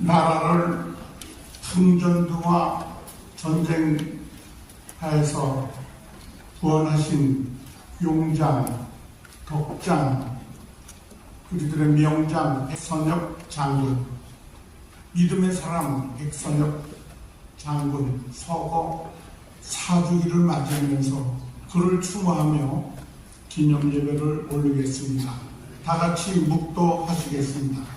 나라를 풍전등화 전쟁하에서 구원하신 용장, 덕장, 우리들의 명장 백선엽 장군, 믿음의 사람 백선엽 장군 서거 4주기를 맞이하면서 그를 추모하며 기념 예배를 올리겠습니다. 다 같이 묵도하시겠습니다.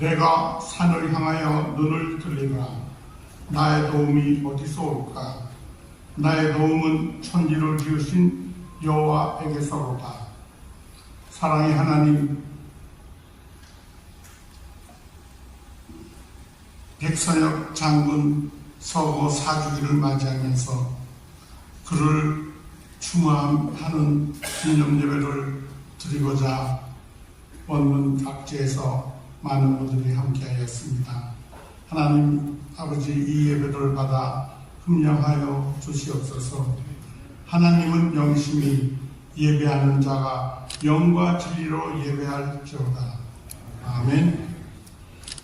내가 산을 향하여 눈을 들리라. 나의 도움이 어디서 올까? 나의 도움은 천지를 지으신 여호와에게서로다. 사랑의 하나님, 백선엽 장군 서거 4주기를 맞이하면서 그를 추모하는 기념 예배를 드리고자 원문 각지에서 많은 분들이 함께하였습니다. 하나님 아버지, 이 예배를 받아 흠령하여 주시옵소서. 하나님은 영심이 예배하는 자가 영과 진리로 예배할지어다. 아멘.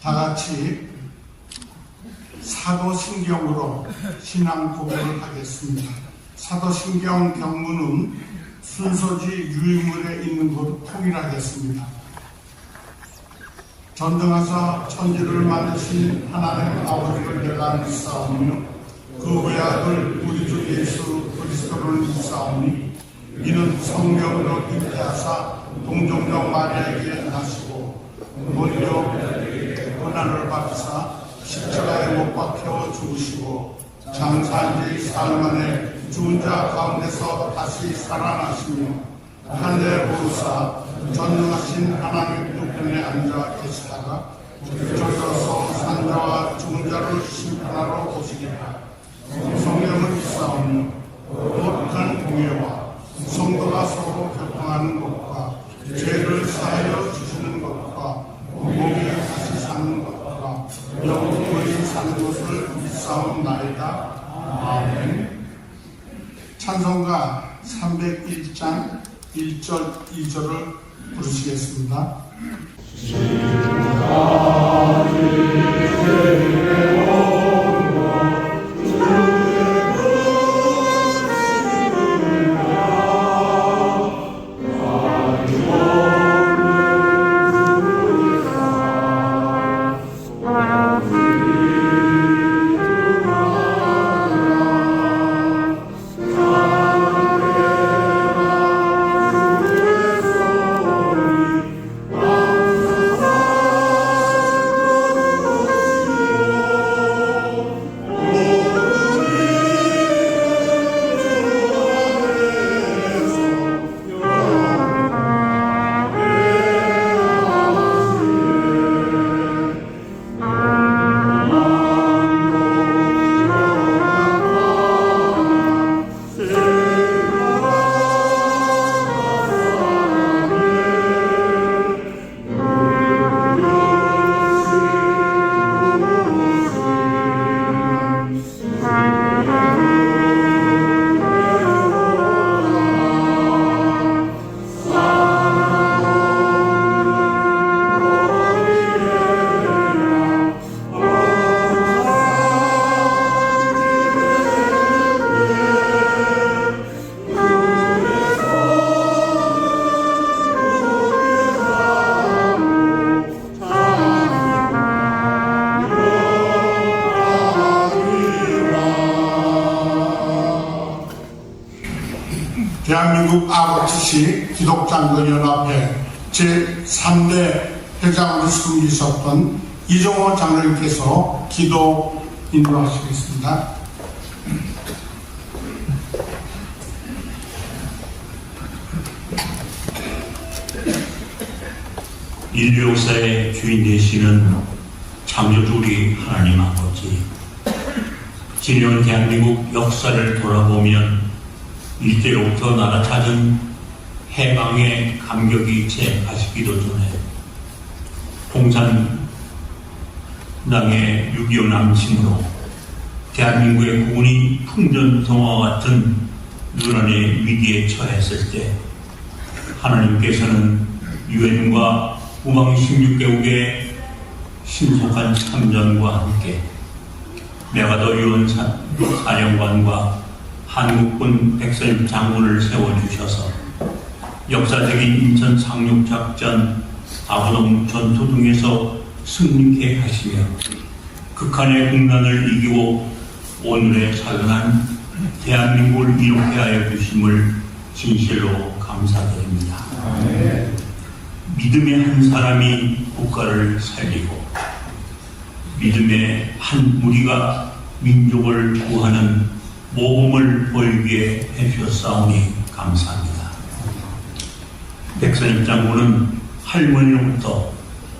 다 같이 사도신경으로 신앙 고백을 하겠습니다. 사도신경 경문은 순서지 유인물에 있는 것 통일하겠습니다. 전등하사 천지를 만드신 하나님 아버지를 내가 믿사오며 그 외아들 우리 주 예수 그리스도를 믿사오니 이는 성령으로 잉태하사 동정녀 마리아에게 나시고 본요 빌라도에게 고난을 받으사 십자가에 못 박혀 죽으시고 장사한 지 사흘 만에 죽은 자 가운데서 다시 살아나시며 하늘에 오르사 전능하신 하나님 우편에 앉아 계시다가 저기서 산자와 죽은 자를 심판하러 오시리라. 성령을 믿사오며 거룩한 공예와 성도가 서로 교통하는 것과 죄를 사하여 주시는 것과 몸이 다시 사는 것과 영원히 사는 것을 믿사옵나이다. 아멘. 찬송가 301장 1절 2절을 부르시겠습니다. 대한민국 ROTC 기독장로연합회 제3대 회장으로 섬기셨던 이종호 장로님께서 기도 인도하시겠습니다. 인류 역사의 주인 되시는 창조주리 하나님 아버지, 지내온 대한민국 역사를 돌아보면 일제로부터 날아찾은 해방의 감격이 채가시기도 전에 공산당의 6.25 남침으로 대한민국의 국군이 풍전성화와 같은 누란의 위기에 처했을 때 하나님께서는 유엔과 우방 16개국의 신속한 참전과 함께 메가더 유엔 사령관과 한국군 백선 장군을 세워주셔서 역사적인 인천 상륙작전, 아부동 전투 등에서 승리케 하시며 극한의 국난을 이기고 오늘의 살아난 대한민국을 이롭게 하여 주심을 진실로 감사드립니다. 믿음의 한 사람이 국가를 살리고 믿음의 한 무리가 민족을 구하는 모범을 보이게 해주셨사오니 감사합니다. 백선엽 장군은 할머니로부터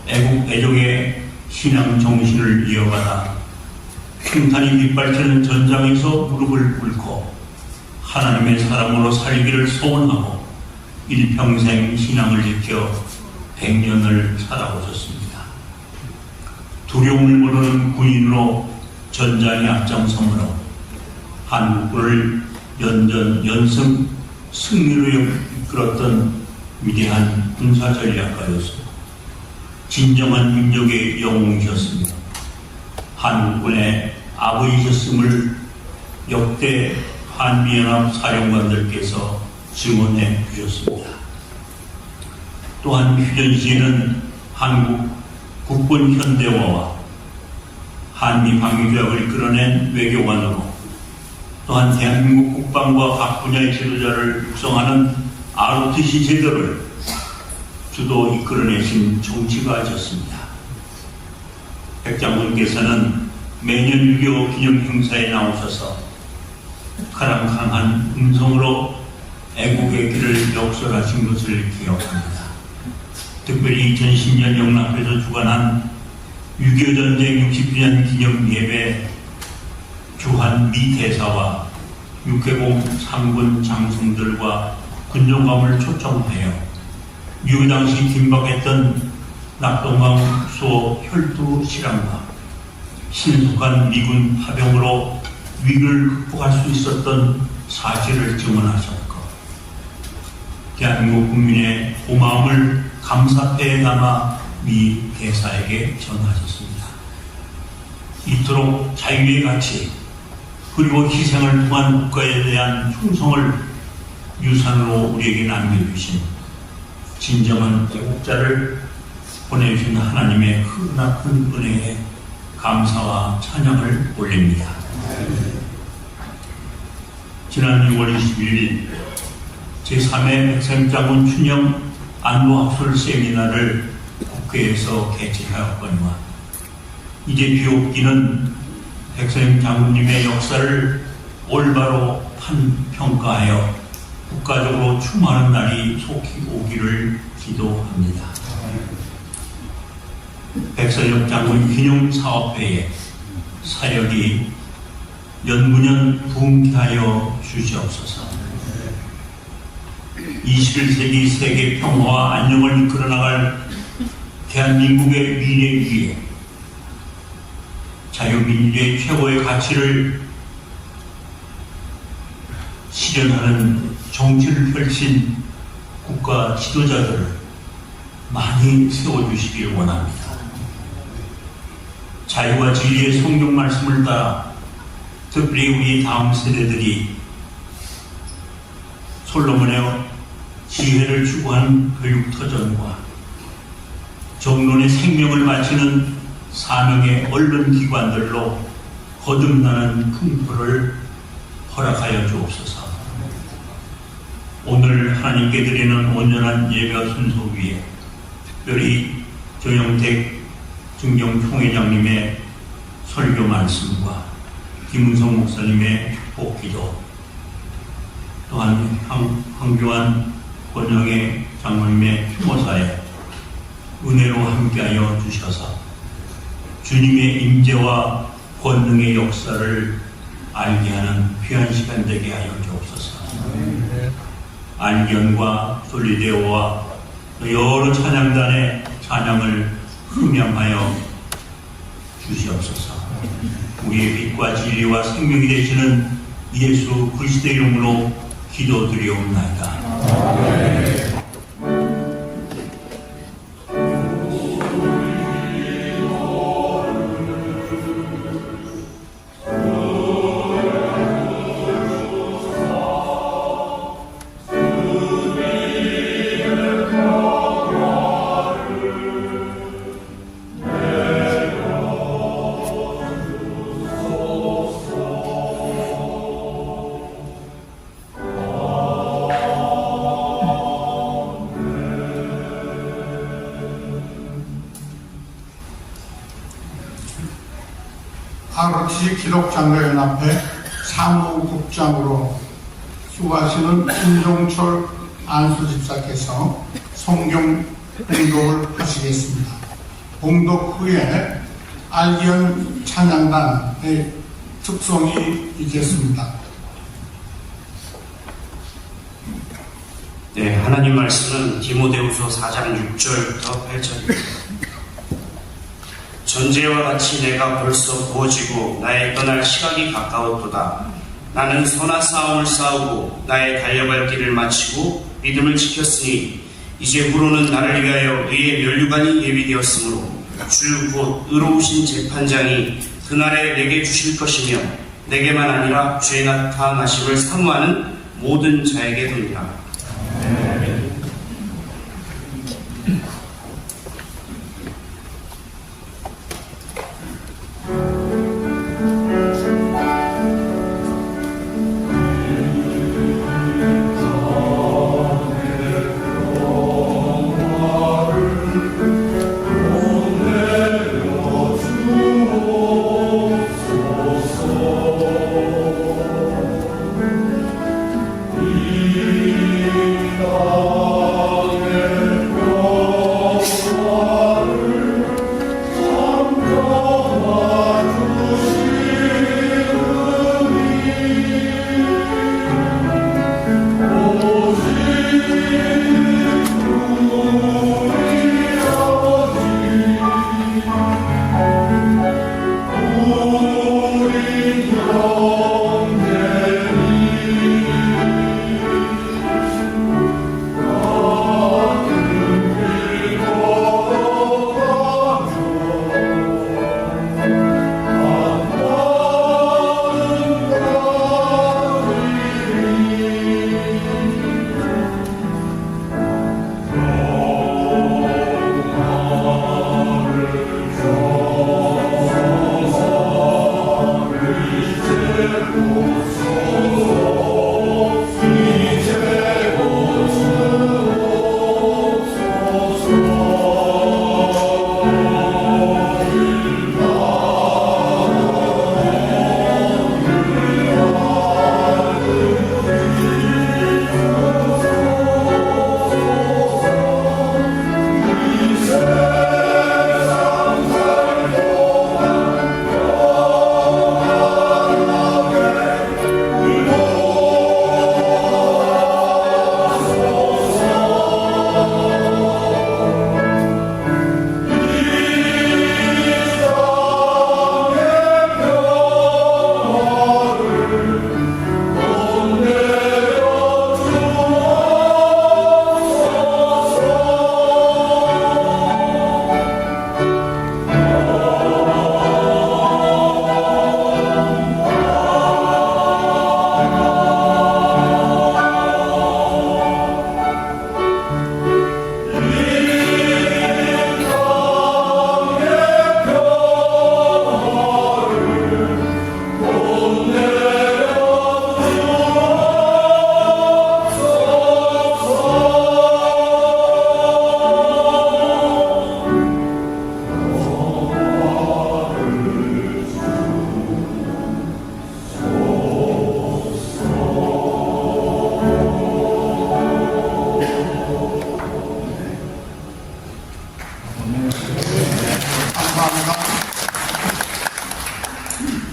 애국 애족의 신앙 정신을 이어받아 평탄이 빗발치는 전장에서 무릎을 꿇고 하나님의 사람으로 살기를 소원하고 일평생 신앙을 지켜 100년을 살아오셨습니다. 두려움을 모르는 군인으로 전장에 앞장섬으로 한국군을 연전 승리로 이끌었던 위대한 군사전략가였습니다. 진정한 민족의 영웅이셨습니다. 한국군의 아버지셨음을 역대 한미연합 사령관들께서 증언해 주셨습니다. 또한 휴전시에는 한국 국군 현대화와 한미 방위조약을 이끌어낸 외교관으로 또한 대한민국 국방과 각 분야의 지도자를 육성하는 ROTC 제도를 주도 이끌어내신 정치가셨습니다. 백 장군께서는 매년 6.25 기념 행사에 나오셔서 가랑강한 음성으로 애국의 길을 역설하신 것을 기억합니다. 특별히 2010년 영락에서 주관한 6.25 전쟁 60주년 기념 예배 주한 미 대사와 육해공 상군 장성들과 군정감을 초청하여 6.25 당시 긴박했던 낙동강 수호 혈투 실황과 신속한 미군 파병으로 위기를 극복할 수 있었던 사실을 증언하셨고 대한민국 국민의 고마움을 감사패에 담아 미 대사에게 전하셨습니다. 이토록 자유의 가치 그리고 희생을 통한 국가에 대한 충성을 유산으로 우리에게 남겨주신 진정한 애국자를 보내주신 하나님의 크나큰 은혜에 감사와 찬양을 올립니다. 지난 6월 21일 제3회 백선엽 장군 춘영 안보학술 세미나를 국회에서 개최하였거니와 이제 비옵기는 백선엽 장군님의 역사를 올바로 평가하여 국가적으로 충하는 날이 속히 오기를 기도합니다. 백선엽 장군 기념사업회에 사역이 연문연 부흥케 하여 주시옵소서. 21세기 세계 평화와 안녕을 이끌어나갈 대한민국의 미래 위에 자유민주주의 최고의 가치를 실현하는 정치를 펼친 국가 지도자들을 많이 세워주시길 원합니다. 자유와 진리의 성경 말씀을 따라 특별히 우리 다음 세대들이 솔로몬의 지혜를 추구한 교육터전과 정론의 생명을 바치는 사명의 언론기관들로 거듭나는 풍토를 허락하여 주옵소서. 오늘 하나님께 드리는 온전한 예배 순서 위에 특별히 조영택 증경총회장님의 설교 말씀과 김은성 목사님의 축복기도, 또한 황교안 권영애 장로님의 추모사에 은혜로 함께하여 주셔서 주님의 임재와 권능의 역사를 알게 하는 귀한 시간 되게 하여 주옵소서. 알견과 솔리데오와 여러 찬양단의 찬양을 흠양하여 주시옵소서. 우리의 빛과 진리와 생명이 되시는 예수 그리스도의 이름으로 기도드리옵나이다. ROTC 기독장로연합회 사무국장으로 수고하시는 김종철 안수집사께서 성경 봉독을 하시겠습니다. 봉독 후에 알견 찬양단의 특송이 있겠습니다. 네, 하나님 말씀은 디모데후서 4장 6절부터 8절입니다. 전제와 같이 내가 벌써 부어지고 나의 떠날 시각이 가까웠도다. 나는 선한 싸움을 싸우고 나의 달려갈 길을 마치고 믿음을 지켰으니 이제 후로는 나를 위하여 의의 면류관이 예비되었으므로 주 곧 의로우신 재판장이 그날에 내게 주실 것이며 내게만 아니라 죄 나타나심을 사모하는 모든 자에게 돕니다.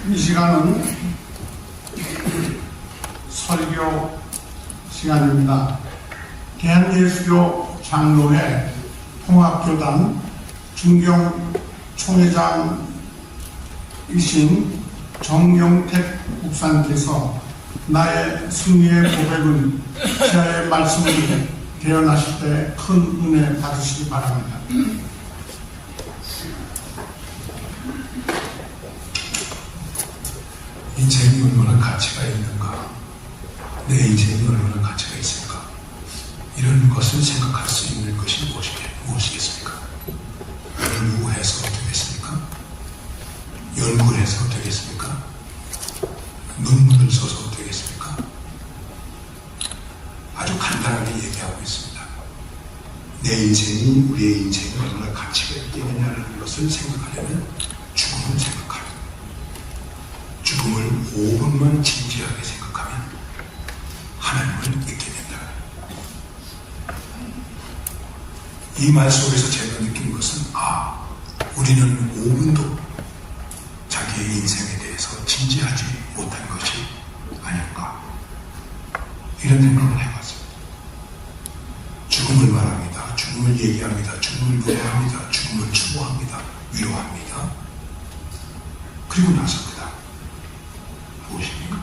이 시간은 설교 시간입니다. 대한예수교 장로회 통합교단 중경 총회장이신 정용택 목사님께서 나의 승리의 고백은 지하의 말씀을 대언하실 때 큰 은혜 받으시기 바랍니다. 인생이 얼마나 가치가 있는가, 내 인생이 얼마나 가치가 있을까, 이런 것을 생각할 수 있는 것이 무엇이겠습니까? 연구해서 되겠습니까? 연구해서 되겠습니까? 논문을 써서 되겠습니까? 아주 간단하게 얘기하고 있습니다. 내 인생이, 우리의 인생이 얼마나 가치가 있겠느냐는 것을 생각하려면 죽음을 생각하면, 죽음을 5분만 진지하게 생각하면 하나님을 믿게 된다. 이 말 속에서 제가 느낀 것은, 우리는 5분도 자기의 인생에 대해서 진지하지 못한 것이 아닌가, 이런 생각을 해봤습니다. 죽음을 말합니다. 죽음을 얘기합니다. 죽음을 노래합니다. 죽음을 추모합니다. 위로합니다. 그리고 나서입니다. 무엇입니까?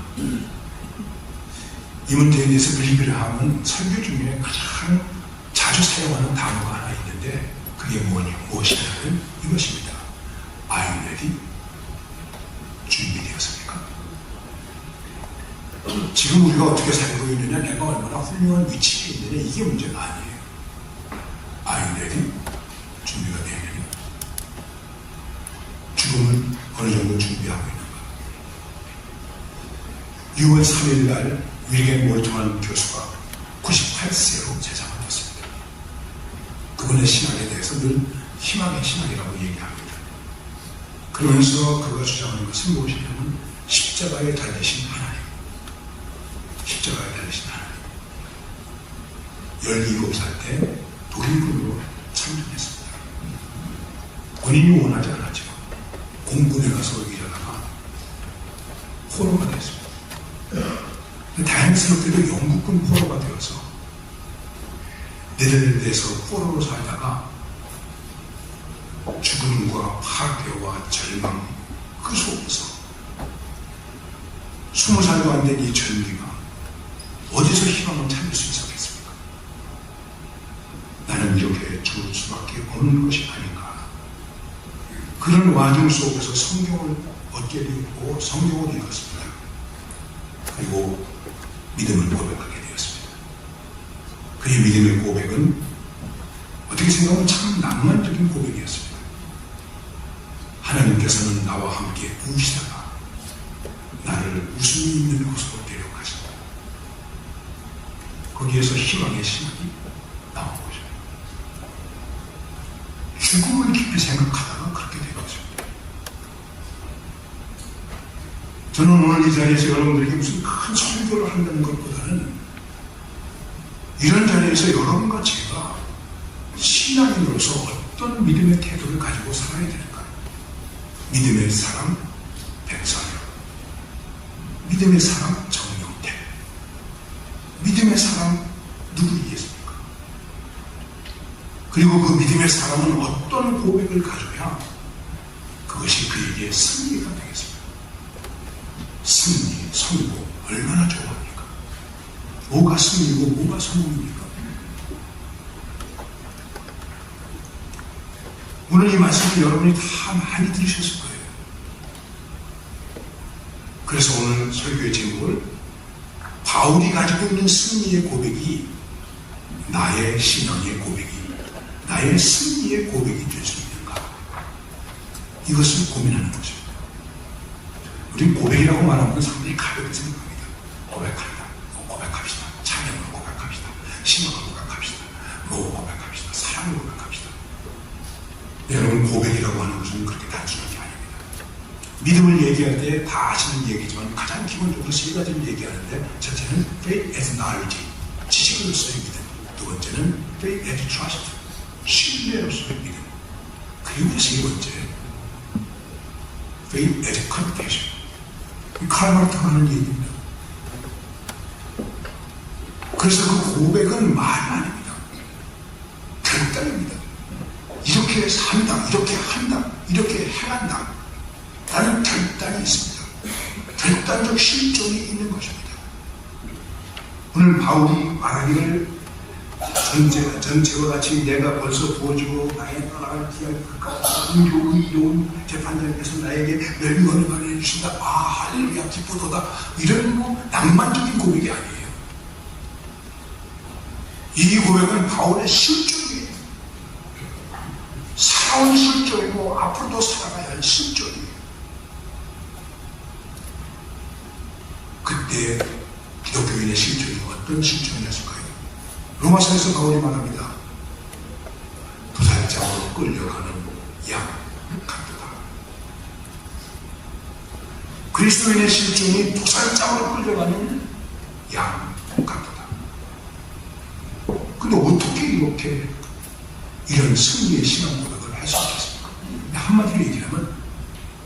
이 문제에 대해서 빌리그레함은 설교 중에 가장 자주 사용하는 단어가 하나 있는데, 그게 무엇이냐면 이것입니다. Are you ready? 준비되었습니까? 지금 우리가 어떻게 살고 있느냐, 내가 얼마나 훌륭한 위치에 있느냐, 이게 문제가 아니에요. Are you ready? 준비가 되느냐? 죽음을 어느 정도 준비하고 있는가? 6월 3일 날 윌겐 몰트만 교수가 98세로 세상을 떴습니다. 그분의 신학에 대해서 늘 희망의 신학이라고 얘기합니다. 그러면서 그가 주장하는 것은 무엇이냐면 십자가에 달리신 하나님, 십자가에 달리신 하나님. 17살 때 도인군으로 참전했습니다. 본인이 원하지 않았지만 공군에 가서 일하다가 포로가 됐습니다. 다행스럽게도 영국군 포로가 되어서 네덜란드에서 포로로 살다가 죽음과 파괴와 절망 그 속에서 20살도 안 된 이 젊은이가 어디서 희망을 찾을 수 있었겠습니까? 나는 이렇게 죽을 수밖에 없는 것이 아닌가. 그런 와중 속에서 성경을 얻게 되었고 성경을 읽었습니다. 그리고 믿음을 고백하게 되었습니다. 그의 믿음의 고백은 어떻게 생각하면 참 낭만적인 고백이었습니다. 하나님께서는 나와 함께 우시다가 나를 웃음이 있는 곳으로 데려가신다. 거기에서 희망의 신학이 나온 거죠. 죽음을 깊이 생각하다가 그렇게 된 거죠. 저는 오늘 이 자리에서 여러분들에게 무슨 큰 설교를 한다는 것보다는 이런 자리에서 여러분과 제가 신앙인으로서 어떤 믿음의 태도를 가지고 살아야 되는가. 믿음의 사람 백선영, 믿음의 사람 정용택, 믿음의 사람 누구이겠습니까? 그리고 그 믿음의 사람은 어떤 고백을 가져야 그것이 그에게 승리가 되겠습니까? 승리, 성공 얼마나 좋아합니까? 뭐가 승리고 뭐가 성공입니까? 오늘 이 말씀을 여러분이 다 많이 들으셨을 거예요. 그래서 오늘 설교의 제목을 바울이 가지고 있는 승리의 고백이 나의 신앙의 고백이, 나의 승리의 고백이 될 수 있는가? 이것을 고민하는 거죠. 우리는 고백이라고 말하면 상당히 가볍게 생각합니다. 고백한다. 고백합시다. 찬양으로 고백합시다. 신앙으로 고백합시다. 고백합시다. 사랑으로 고백합시다. 여러분, 고백이라고 하는 것은 그렇게 단순한 게 아닙니다. 믿음을 얘기할 때 다 아시는 얘기지만 가장 기본적으로 세 가지를 얘기하는데, 첫째는 faith as knowledge, 지식으로서의 믿음. 두 번째는 faith as trust, 신뢰로서의 믿음. 그리고 세 번째, faith as confession, 칼마르트 하는 얘기입니다. 그래서 그 고백은 말이 아닙니다. 결단입니다. 이렇게 산다, 이렇게 한다, 이렇게 행한다. 라는 결단이 있습니다. 결단적 실존이 있는 것입니다. 오늘 바울이 말하기를 전체와 같이 내가 벌써 부어지고 나의 떠나갈 기약이 가까웠다. 의로운 재판장께서 나에게 멸류관을 발휘해 주신다. 아, 할렐루야, 기쁘도다. 이런 낭만적인 고백이 아니에요. 이 고백은 바울의 실존이에요. 살아온 실존이고 앞으로도 살아가야 할 실존이에요. 그때 기독교인의 실존이 어떤 실존이었을까요? 로마서에서 바울이 말합니다. 도살장으로 끌려가는 양 같도다. 그리스도인의 실존이 도살장으로 끌려가는 양 같도다. 근데 어떻게 이렇게 이런 승리의 신앙 고백을 할 수 있겠습니까? 한마디로 얘기하면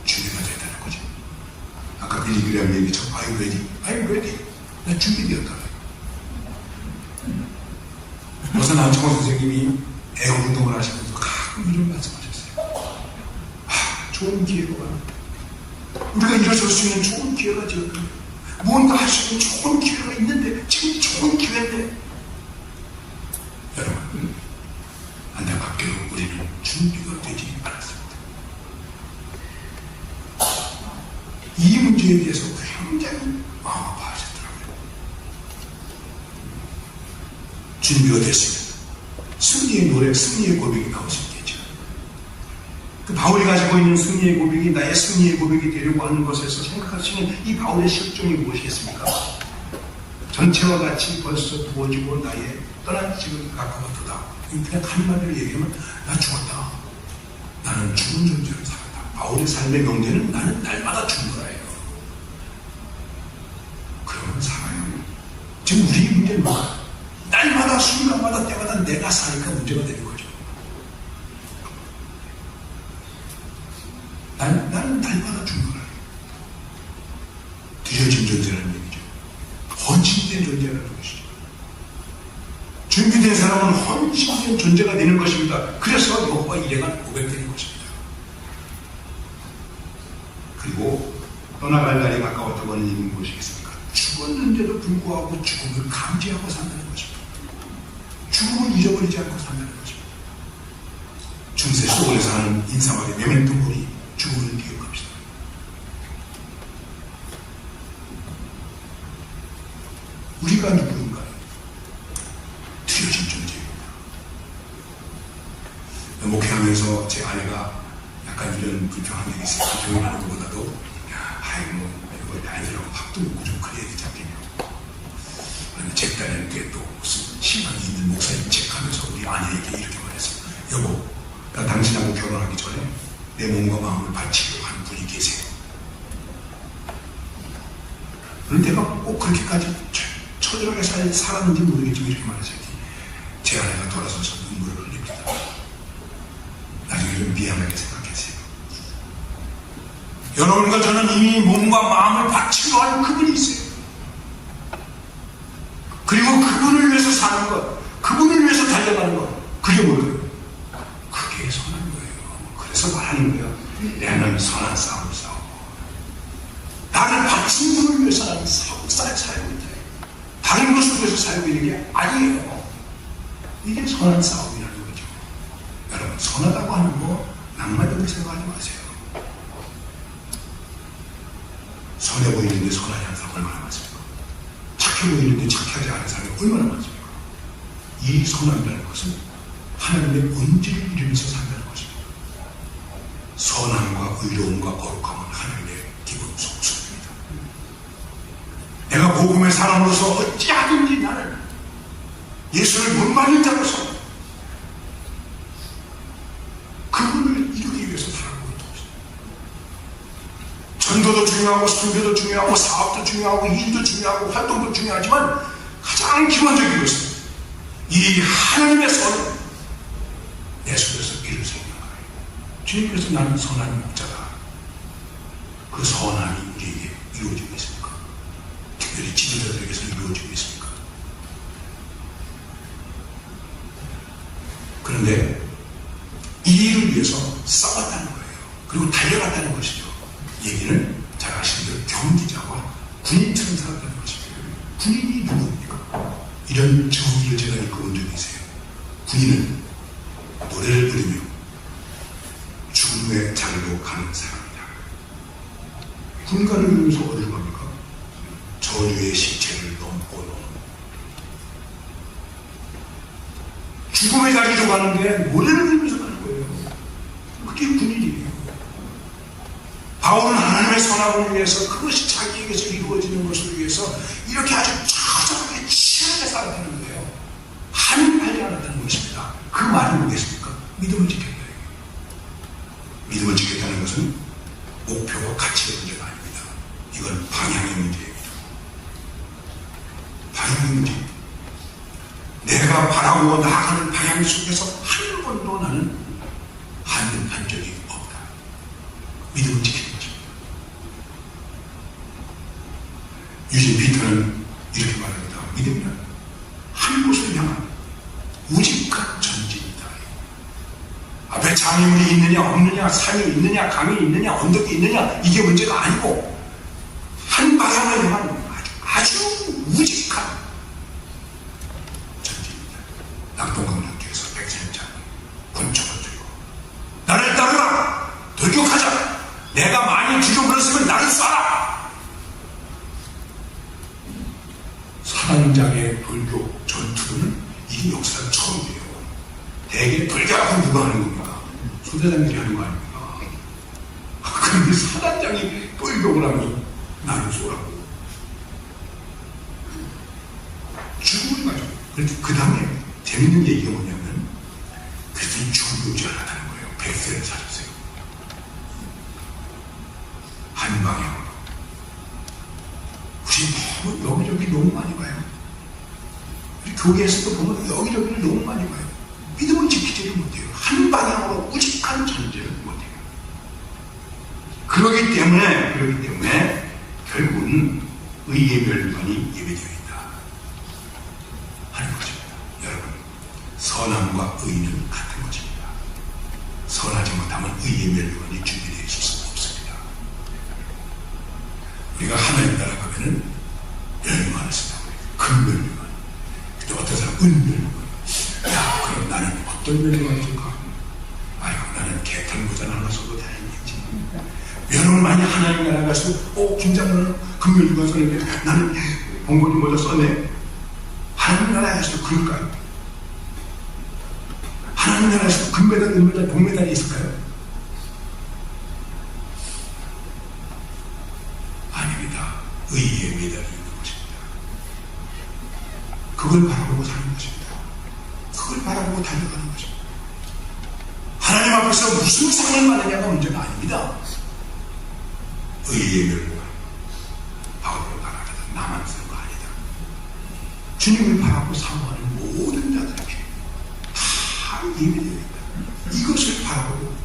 준비가 되다는 거죠. 아까 빌리그레암 얘기처럼 I'm ready. 나 준비되었다. 어서 정원 선생님이 애원 운동을 하시면서 가끔 이런 말씀하셨어요. 좋은 기회가 우리가 일어설 수 있는 좋은 기회가 지금 무언가 할 수 있는 좋은 기회가 있는데 지금 좋은 기회인데 여러분 안타깝게도 우리는 준비가 되지 않았습니다. 이 문제에 대해서 굉장히 마음 아파하셨더라고요. 준비가 됐습니다. 승리의 노래, 승리의 고백이 나올 수 있겠죠. 그 바울이 가지고 있는 승리의 고백이 나의 승리의 고백이 되려고 하는 것에서 생각할 수 있는 이 바울의 실존이 무엇이겠습니까? 전체와 같이 벌써 부어지고 나의 떠난 지금 가까웠다. 그냥 한마디로 얘기하면 나 죽었다. 나는 죽은 존재로 살았다. 바울의 삶의 명제는 나는 날마다 죽는 거예요. 그러면 살아요. 지금 우리의 문제는 뭐야? 날마다 순간마다 때마다 내가 사니까 문제가 되는 거죠. 나는 날마다 죽는 거예요. 드려진 존재라는 얘기죠. 헌신된 존재라는 것이죠. 준비된 사람은 헌신된 존재가 되는 것입니다. 그래서 여호와 이레가 고백되는 것입니다. 그리고 떠나갈 날이 가까웠다고 하는 이유는 무엇이겠습니까? 죽었는데도 불구하고 죽음을 감지하고 산다는 것입니다. 죽음을 잊어버리지 않고 산다는 것입니다. 중세 소설에서 하는 인사말의 메멘토 모리, 죽음을 기억합시다. 우리가 누구인가요? 튀어진 존재입니다. 목회하면서 제 아내가 약간 이런 불평한 게 있어요. 불평하는 것보다도 이거 아이들하고 밥도 먹고 좀 그래야 되지 않겠냐고. 제 딸에게 또 무슨 신앙이 있는 목사님 책하면서 우리 아내에게 이렇게 말했어요. 여보, 나 당신하고 결혼하기 전에 내 몸과 마음을 바치려고 하는 분이 계세요. 그런데 내가 꼭 그렇게까지 처절하게 살았는지 모르겠지만 이렇게 말했어요. 제 아내가 돌아서서 눈물을 흘립니다. 나중에 좀 미안하게 생각했어요. 여러분과 저는 이미 몸과 마음을 바치려 하는 그분이 있어요. 그리고 그분을 위해서 사는 것, 그분을 위해서 달려가는 것, 그게 뭘까요? 그게 선한 거예요. 그래서 말하는 거예요. 내는 선한 싸움을 싸우고 나를 바친 분을 위해서 나는 살고 있다. 다른 것을 위해서 살고 있는 게 아니에요. 이게 선한 싸움이라는 거죠. 여러분, 선하다고 하는 거 낭만적으로 생각하지 마세요. 선해 보이는데 선하지 않은 사람 얼마나 많습니까? 착해 보이는데 착하지 않은 사람이 얼마나 많습니까? 이 선함이라는 것은 하나님의 본질을 이루면서 산다는 것입니다. 선함과 의로움과 거룩함은 하나님의 기본 속성입니다. 내가 복음의 사람으로서 어찌하든지 나는 예수를 못 받는 자로서 그분을 이루기 위해서 살아가고 있다. 전도도 중요하고 선교도 중요하고 사업도 중요하고 일도 중요하고 활동도 중요하지만 가장 기본적인 것은 이 하나님의 선을 내 속에서 이룰 수 있는 거예요. 주님께서 나는 선한 목자다. 그 선함이 우리에게 이루어지고 군인처럼 살았다는 것입니다. 군인이 누구입니까? 이런 정의를 제가 읽어본 적이 있어요. 군인은 노래를 부르며 죽음의 자리로 가는 사람이다. 군가를 누르면서 어디로 갑니까? 전우의 시체를 넘고 넘어 죽음의 자리로 가는데 노래를 부르면서 가는 거예요. 그게 군인이에요. 바울은 하나님의 선악을 위해서 그것이 자기에게서 이루어지는 것을 위해서 이렇게 아주 처절하게 치열하게 살았다는 거예요. 한이 팔지 않았다는 것입니다. 그 말이 뭐겠습니까? 믿음을 지켰다. 믿음을 지켰다는 것은 목표와 가치의 문제가 아닙니다. 이건 방향의 문제입니다. 방향의 문제입니다. 내가 바라고 나아가는 방향 속에서 한 번도 나는 한눈한 적이 없다. 믿음을 지키는 것입니다. 유진 피터는 이렇게 말합니다. 믿음이란 한 곳을 향한 우직한 전진이다. 앞에 장애물이 있느냐 없느냐, 산이 있느냐, 강이 있느냐, 언덕이 있느냐, 이게 문제가 아니고 한 방향을 향한 아주 우직한 전진입니다. 낙동강릉교에서 백선장 권총을 들고 나를 따르라! 돌격하자! 내가 많이 죽여버렸으면 나를 쏴라! 사단장의 돌격 전투는 이게 역사는 처음이에요. 대개 돌격하고 누가 하는 겁니까? 소대장들이 하는 거 아닙니까? 그런데 사단장이 돌격을 하면 나를 쏘라고. 죽음을 가지고. 그래서 그 다음에 재밌는 얘기가 뭐냐면 그들이 죽음을 오지 않았다는 거예요. 백세를 사셨어요. 한 방향으로. 우리 너무 여기저기 너무 많이 봐요. 우리 교회에서도 보면 여기저기를 너무 많이 봐요. 믿음을 지키지를 못해요. 한 방향으로 우직한 전제를 못해요. 그러기 때문에 결국은 의의 멸관이 예배되어 있다 하는 것입니다. 여러분, 선함과 의는 같은 것입니다. 선하지 못하면 의의 멸관이 준비되어 있을 수 없습니다. 우리가 하나님 나라 가면은 멸관을 쓴다고 해요. 금멸관. 근데 어떤 사람은 은멸관. 야, 그럼 나는 어떤 멸관을 쓸까? 아유, 나는 개털모자 하나 써도 다행이지. 여러분 만약 하나님 나라 가서 김장로는 금멸관 썼는데 나는 봉고리 모자 썼네. 하나님 나라에서 그럴까요? 하나님 나라에서 금메달, 은메달, 동메달이 있을까요? 아닙니다. 의의 메달이 있는 것입니다. 그걸 바라보고 사는 것입니다. 그걸 바라보고 달려가는 것입니다. 하나님 앞에서 무슨 상을 받느냐가 문제가 아닙니다. 의의 멸관. 바울로 말하자면 나만 쓰는 거 아니다. 주님을 바라보고 사모하는 모든 자들에게 다 예비되어 있다. 이것을 바라보고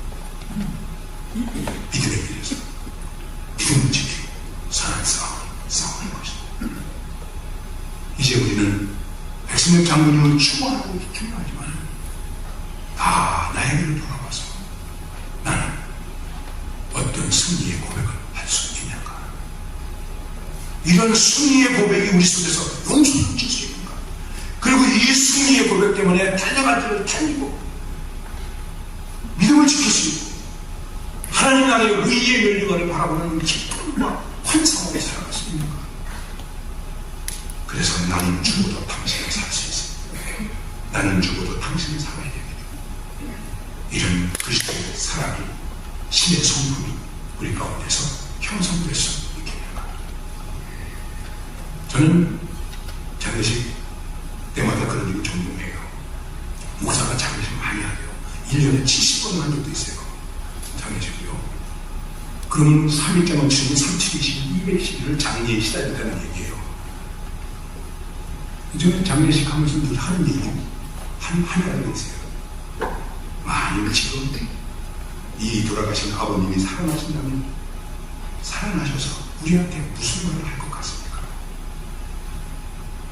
믿음의 길에서 믿음을 지키고 선한 싸우는 것입니다. 이제 우리는 백성의 장군님을 추모하고 중요하지만 다 나에게로 돌아와서 나는 어떤 승리의 고백을 할 수 있는가? 이런 승리의 고백이 우리 속에서 용서를 줄 수 있는가? 그리고 이 승리의 고백 때문에 달려갈 길을 달리고 믿음을 지킬 수 있고 하나님 나라의 의의 멸류관을 바라보는 기쁨과 환상으로 살아갈 수 있는가? 그래서 나는 죽어도 당신을 살 수 있습니다. 나는 죽어도 당신을 살아야 됩니다. 이런 그리스도의 사랑이 신의 성품이 우리 가운데서 형성될 수 있게 됩니다. 저는 장례식 때마다 그런 일을 종종 해요. 목사가 장례식 많이 하래요. 1년에 70번 한 적도 있어요. 장례식이요. 그러면 3일째 넘치는 3720, 200시기를 장례에 시달렸다는 얘기예요. 저는 장례식 하면서 늘 하는 얘기 하나가 있어요. 만일 지금 이 돌아가신 아버님이 살아나신다면 살아나셔서 우리한테 무슨 말을 할 것 같습니까?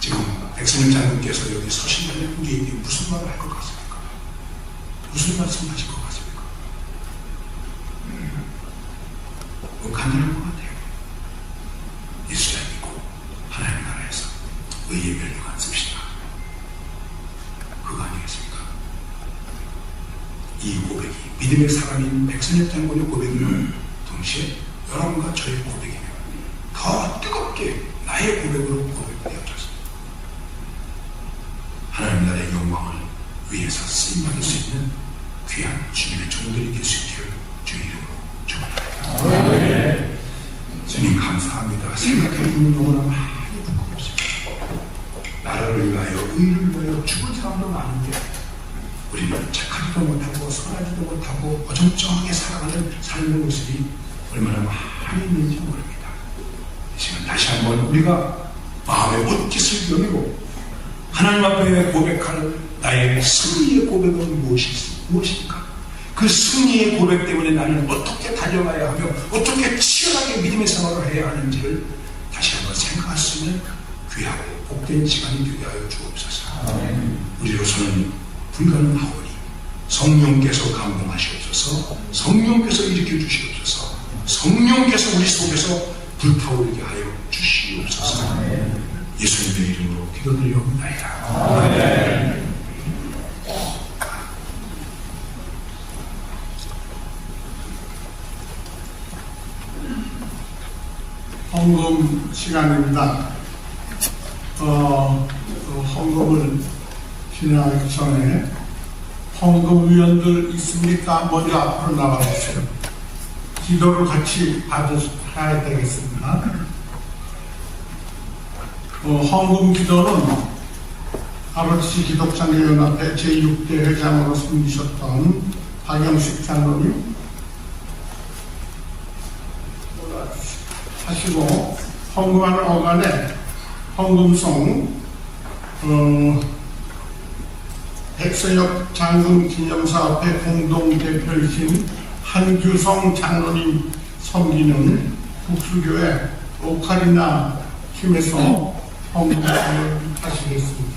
지금 백선영 장군께서 여기 서신다면 우리에게 무슨 말을 할 것 같습니까? 무슨 말씀하실 것 같습니까? 뭐 간단한 것 같아요. 예수님 믿고 의의 멸류관 씁시다. 그거 아니겠습니까? 이 고백이 믿음의 사람인 백선엽 장군의 고백이면 동시에 여러분과 저의 고백이며 더 뜨겁게 나의 고백으로 고백되어졌습니다. 하나님 나라의 영광을 위해서 쓰임받을 수 있는 귀한 주님의 종들이 될 수 있기를 주 이름으로 축원합니다. 주님 감사합니다. 생각해보면 너무나 많이 부끄럽습니다. 나라를 위하여 의를 위하여 죽은 사람도 많은데 우리는 착하지도 못하고 선하지도 못하고 어정쩡하게 살아가는 삶의 모습이 얼마나 많이 있는지 모릅니다. 이 시간 다시 한번 우리가 마음의 옷깃을 여미고 하나님 앞에 고백할 나의 승리의 고백은 무엇입니까? 그 승리의 고백 때문에 나는 어떻게 달려가야 하며 어떻게 치열하게 믿음의 생활을 해야 하는지를 다시 한번 생각할 수 있는 귀하고 복된 시간이 되게 하여 주옵소서. 우리로서는 불가능하오니 성령께서 감동하시옵소서. 성령께서 일으켜 주시옵소서. 성령께서 우리 속에서 불타오르게 하여 주시옵소서. 예수님의 이름으로 기도드리옵나이다. 헌금 시간입니다. 헌금을 진행하기 전에 헌금위원들 있습니까? 먼저 앞으로 나와주세요. 기도를 같이 받아야 되겠습니다. 헌금 기도는 아버지 기독장로연합회 제6대 회장으로 섬기셨던 박영식 장로님 하시고, 헌금하는 어간에 헌금송 백선엽 장군 기념사업회 공동대표이신 한규성 장로님 섬기는 국수교회 오카리나 팀에서 헌금을 하시겠습니다.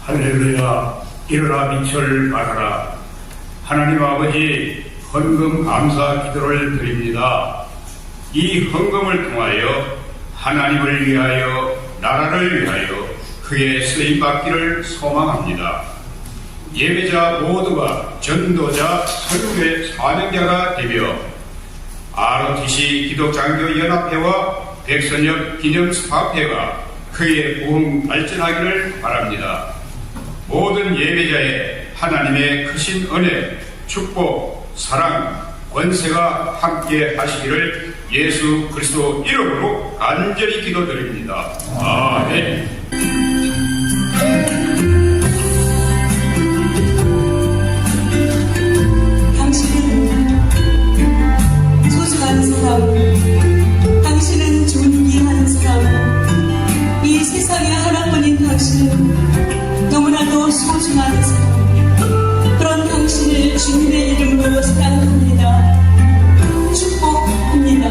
할렐루야. 일어나 빛을 발하라. 하나님 아버지, 헌금 감사 기도를 드립니다. 이 헌금을 통하여 하나님을 위하여, 나라를 위하여 그의 쓰임받기를 소망합니다. 예배자 모두가 전도자, 설교의 사명자가 되며 ROTC 기독장로연합회와 백선엽 기념사업회가 그의 부흥 발전하기를 바랍니다. 모든 예배자의 하나님의 크신 은혜, 축복, 사랑, 권세가 함께 하시기를 예수 그리스도 이름으로 간절히 기도드립니다. 아멘. 당신은 소중한 사람, 당신은 존귀한 사람, 이 세상에 하나뿐인 당신은 너무나도 소중한 사람, 그런 당신을 주님의 이름으로 사랑합니다. 축복합니다.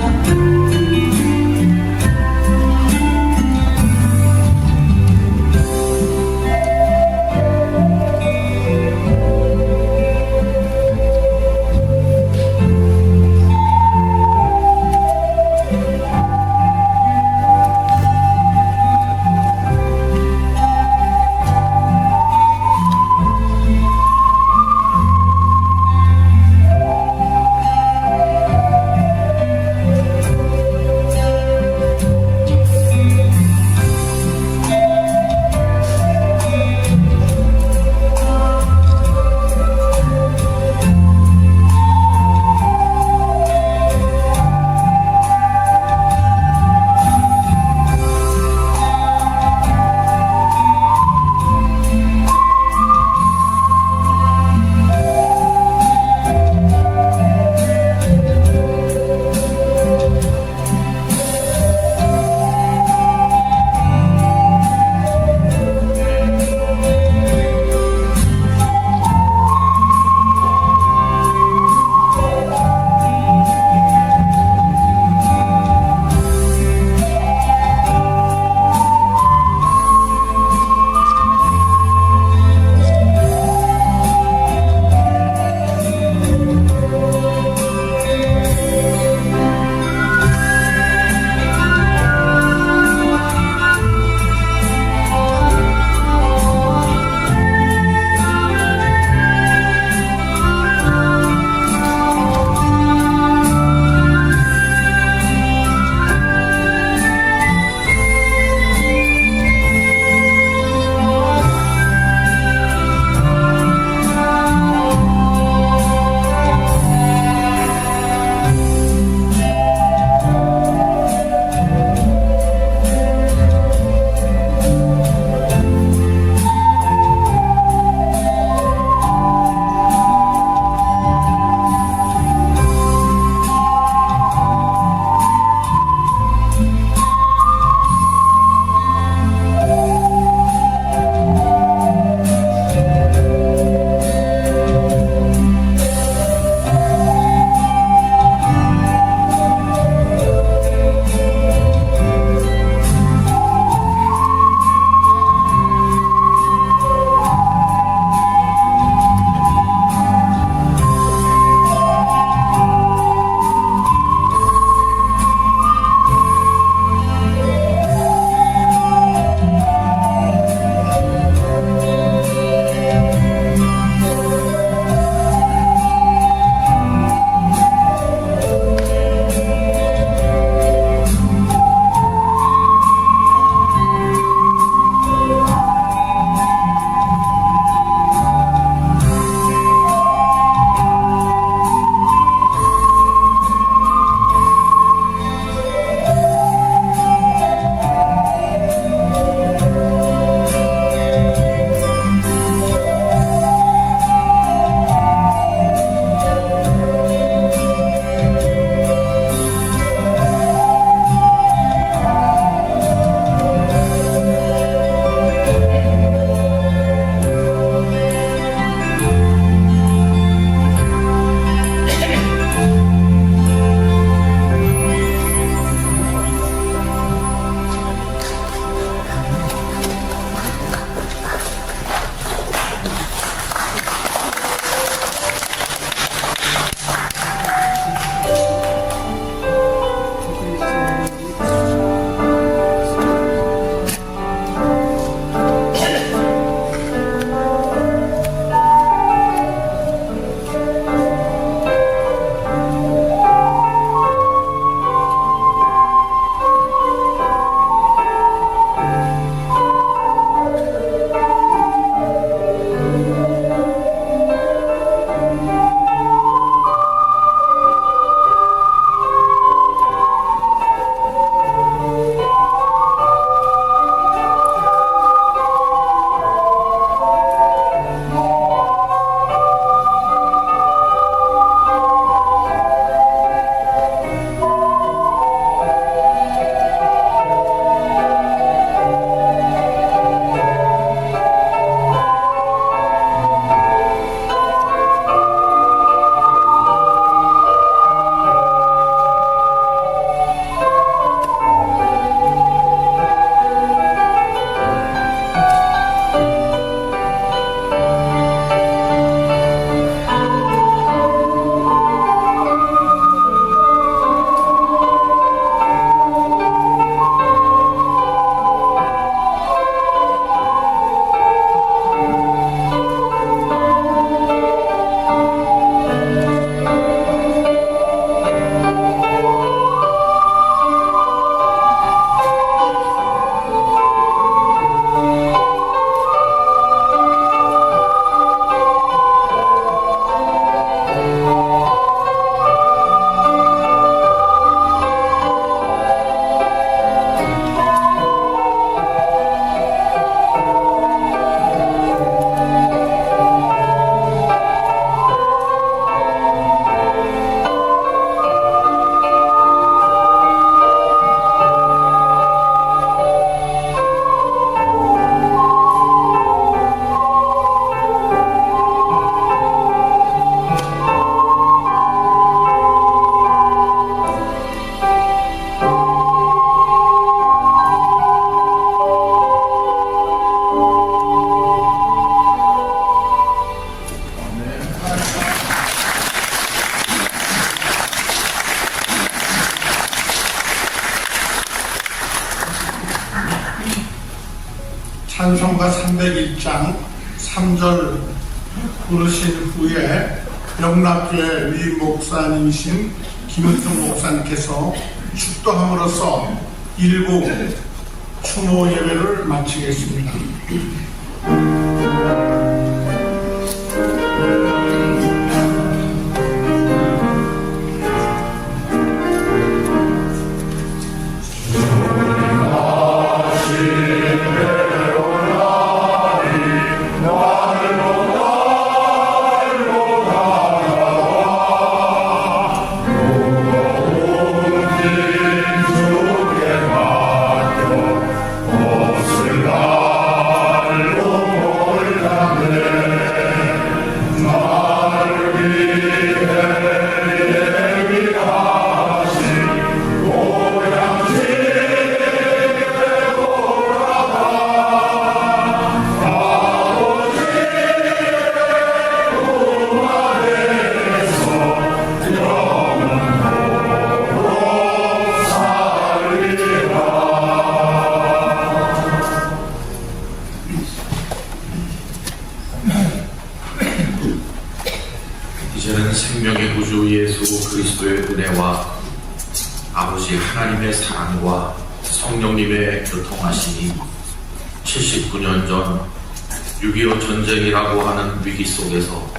찬송가 301장 3절 부르신 후에 영락교회 위 목사님이신 김은총 목사님께서 축도함으로써 일부 추모 예배를 마치겠습니다. 이제는 생명의 구주 예수 그리스도의 은혜와 아버지 하나님의 사랑과 성령님의 교통하심이 79년 전 6.25 전쟁이라고 하는 위기 속에서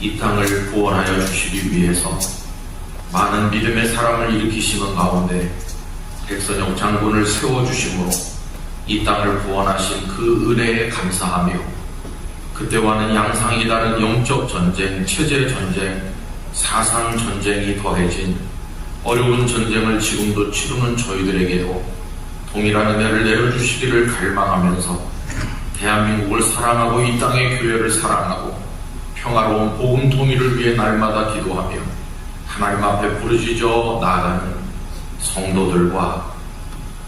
이 땅을 구원하여 주시기 위해서 많은 믿음의 사람을 일으키시는 가운데 백선영 장군을 세워주심으로 이 땅을 구원하신 그 은혜에 감사하며 그때와는 양상이 다른 영적 전쟁, 체제 전쟁, 사상 전쟁이 더해진 어려운 전쟁을 지금도 치르는 저희들에게도 동일한 은혜를 내려주시기를 갈망하면서 대한민국을 사랑하고 이 땅의 교회를 사랑하고 평화로운 복음 통일을 위해 날마다 기도하며 하나님 앞에 부르짖어 나아가는 성도들과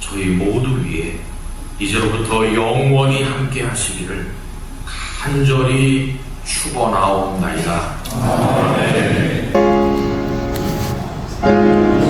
저희 모두 위에 이제로부터 영원히 함께 하시기를 간절히 축원하옵나이다. 아멘.